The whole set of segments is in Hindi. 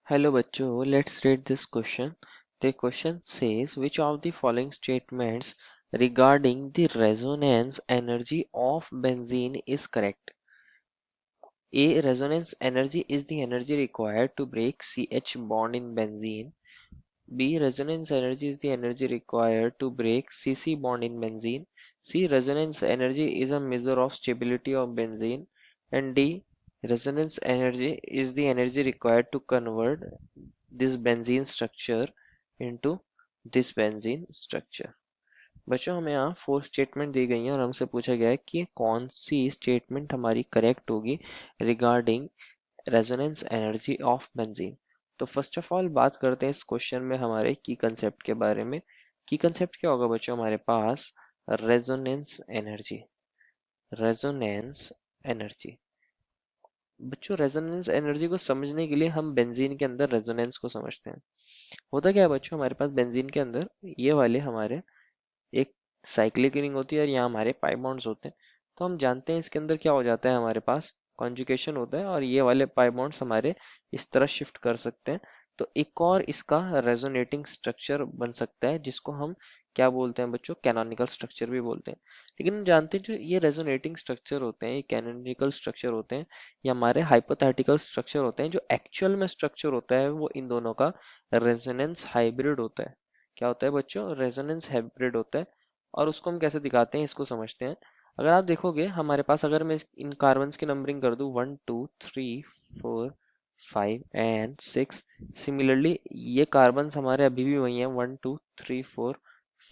Hello bachcho, let's read this question. The question says which of the following statements regarding the resonance energy of benzene is correct? A. Resonance energy is the energy required to break CH bond in benzene. B. Resonance energy is the energy required to break CC bond in benzene. C. Resonance energy is a measure of stability of benzene. And D. Resonance energy is the energy required to convert this benzene structure into this benzene structure। बच्चों हमें यहाँ 4 स्टेटमेंट दी गई हैं और हमसे पूछा गया है कि कौन सी स्टेटमेंट हमारी करेक्ट होगी regarding resonance energy of benzene. तो फर्स्ट ऑफ ऑल बात करते हैं इस क्वेश्चन में हमारे की कंसेप्ट के बारे में। की कंसेप्ट क्या होगा बच्चों हमारे पास? Resonance energy. रेजोनेंस एनर्जी बच्चों, रेजोनेंस एनर्जी को समझने के लिए हम बेंजीन के अंदर रेजोनेंस को समझते हैं। होता क्या है बच्चों, हमारे पास बेंजीन के अंदर ये वाले हमारे एक साइक्लिक रिंग होती है और यहाँ हमारे पाई बॉन्ड्स होते हैं। तो हम जानते हैं इसके अंदर क्या हो जाता है, हमारे पास कॉन्जुगेशन होता है और ये वाले पाई बॉन्ड्स हमारे इस तरह शिफ्ट कर सकते हैं। तो एक और इसका रेजोनेटिंग स्ट्रक्चर बन सकता है जिसको हम क्या बोलते हैं बच्चों? कैनोनिकल स्ट्रक्चर भी बोलते हैं। लेकिन हम जानते हैं जो ये रेजोनेटिंग स्ट्रक्चर होते हैं, ये कैनोनिकल स्ट्रक्चर होते हैं, ये हमारे हाइपोथेटिकल स्ट्रक्चर होते हैं। जो एक्चुअल में स्ट्रक्चर होता है वो इन दोनों का रेजोनेंस हाइब्रिड होता है। क्या होता है बच्चों? रेजोनेंस हाइब्रिड होता है। और उसको हम कैसे दिखाते हैं इसको समझते हैं। अगर आप देखोगे हमारे पास, अगर मैं इन कार्बन्स की नंबरिंग कर दूं 1 2 3 4 5 एंड 6, सिमिलरली ये कार्बन्स हमारे अभी भी वही हैं 1 2 3 4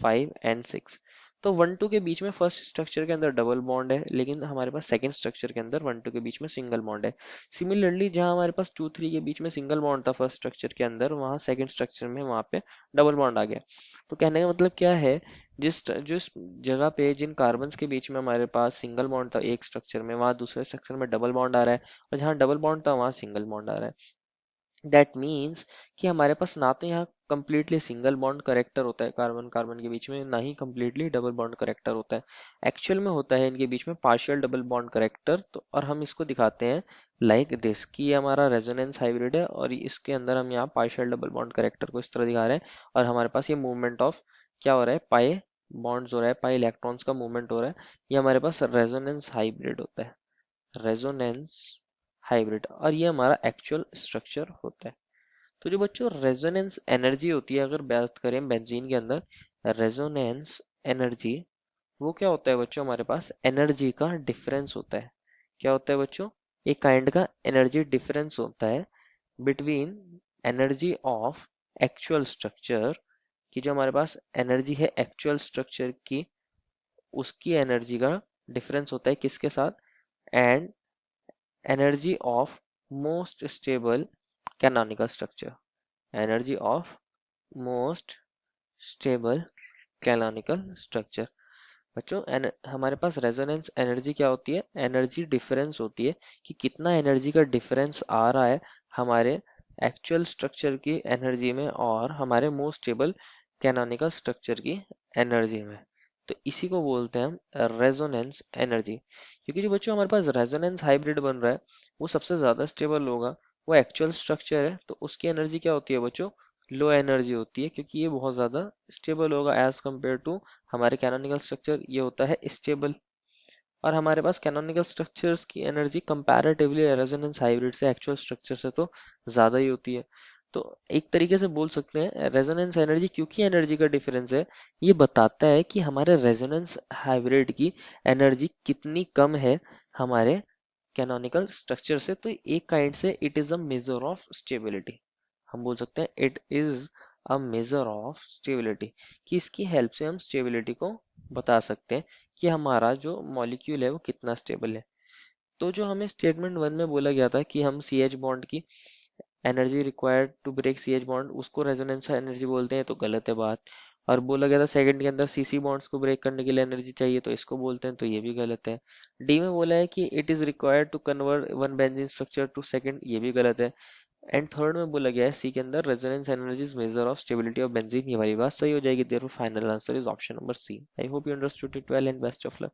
5 एंड 6। तो 1 2 के बीच में फर्स्ट स्ट्रक्चर के अंदर डबल बॉन्ड है, लेकिन हमारे पास सेकंड स्ट्रक्चर के अंदर 1 2 के बीच में सिंगल बॉन्ड है। सिमिलरली जहां हमारे पास 2 3 के बीच में सिंगल बॉन्ड था फर्स्ट स्ट्रक्चर के अंदर, वहां सेकंड स्ट्रक्चर में वहां पे डबल बॉन्ड आ गया। तो कहने का मतलब क्या है, जिस जिस जगह पे जिन कार्बन्स के बीच में हमारे पास सिंगल बॉन्ड था एक स्ट्रक्चर में, वहां दूसरे स्ट्रक्चर में डबल बॉन्ड आ रहा है, और जहां डबल बॉन्ड था वहां सिंगल बॉन्ड आ रहा है। दैट मीन्स कि हमारे पास ना तो यहाँ कंप्लीटली सिंगल बॉन्ड करेक्टर होता है कार्बन कार्बन के बीच में, ना ही कंप्लीटली डबल बॉन्ड करेक्टर होता है। एक्चुअल में होता है इनके बीच में पार्शियल डबल बॉन्ड करेक्टर। तो और हम इसको दिखाते हैं लाइक दिस, कि ये हमारा रेजोनेंस हाइब्रिड है और इसके अंदर हम यहाँ पार्शियल डबल बॉन्ड करेक्टर को इस तरह दिखा रहे हैं। और हमारे पास ये मूवमेंट ऑफ क्या हो रहा है, पाई बॉन्ड्स हो रहा है, पाई इलेक्ट्रॉन्स का मूवमेंट हो रहा है। ये हमारे पास रेजोनेंस हाइब्रिड होता है, रेजोनेंस हाइब्रिड, और ये हमारा एक्चुअल स्ट्रक्चर होता है। तो जो बच्चों रेजोनेंस एनर्जी होती है, अगर बात करें बेंजीन के अंदर रेजोनेंस एनर्जी, वो क्या होता है बच्चों? हमारे पास एनर्जी का डिफरेंस होता है। क्या होता है बच्चों? एक काइंड का एनर्जी डिफरेंस होता है between energy of actual structure, की जो हमारे पास एनर्जी है एक्चुअल स्ट्रक्चर की, उसकी एनर्जी का डिफरेंस होता है किसके साथ? And energy of most stable canonical structure, energy of most stable canonical structure. बच्चों हमारे पास रेजोनेंस एनर्जी क्या होती है? एनर्जी डिफरेंस होती है, कि कितना एनर्जी का डिफरेंस आ रहा है हमारे एक्चुअल स्ट्रक्चर की एनर्जी में और हमारे मोस्ट स्टेबल कैनोनिकल स्ट्रक्चर की एनर्जी में। तो इसी को बोलते हैं हम रेजोनेंस एनर्जी। क्योंकि जो बच्चों हमारे पास रेजोनेंस हाइब्रिड बन रहा है वो सबसे ज्यादा स्टेबल होगा, वो एक्चुअल स्ट्रक्चर है, तो उसकी एनर्जी क्या होती है बच्चों? लो एनर्जी होती है, क्योंकि ये बहुत ज्यादा स्टेबल होगा एज कम्पेयर टू हमारे कैनोनिकल स्ट्रक्चर, ये होता है स्टेबल। और हमारे पास कैनोनिकल स्ट्रक्चर्स की एनर्जी कंपैरेटिवली रेजोनेंस हाइब्रिड से एक्चुअल स्ट्रक्चर से तो ज़्यादा ही होती है। तो एक तरीके से बोल सकते हैं रेजोनेंस एनर्जी, क्योंकि एनर्जी का डिफरेंस है, ये बताता है कि हमारे रेजोनेंस हाइब्रिड की एनर्जी कितनी कम है हमारे कैनोनिकल स्ट्रक्चर से। तो एक काइंड से it is a major of stability, हम बोल सकते हैं it is a major of stability, कि इसकी हेल्प से हम स्टेबिलिटी को बता सकते हैं कि हमारा जो मॉलिक्यूल है वो कितना स्टेबल है। तो जो हमें स्टेटमेंट 1 में बोला गया था कि हम सी एच बॉन्ड की energy required to break C H bond, उसको रेजोनेंस एनर्जी बोलते हैं, तो गलत है बात। और बोला गया था सेकंड के अंदर सी सी बॉन्ड्स को ब्रेक करने के लिए एनर्जी चाहिए, तो इसको बोलते हैं, तो ये भी गलत है। डी में बोला है कि it is required to convert one benzene structure to second, ये भी गलत है। एंड थर्ड में बोला गया है सी के अंदर resonance energy is measure of stability of benzene, ये वाली बात सही हो जाएगी। Therefore final answer is option number C. I hope you understood it well and best of luck.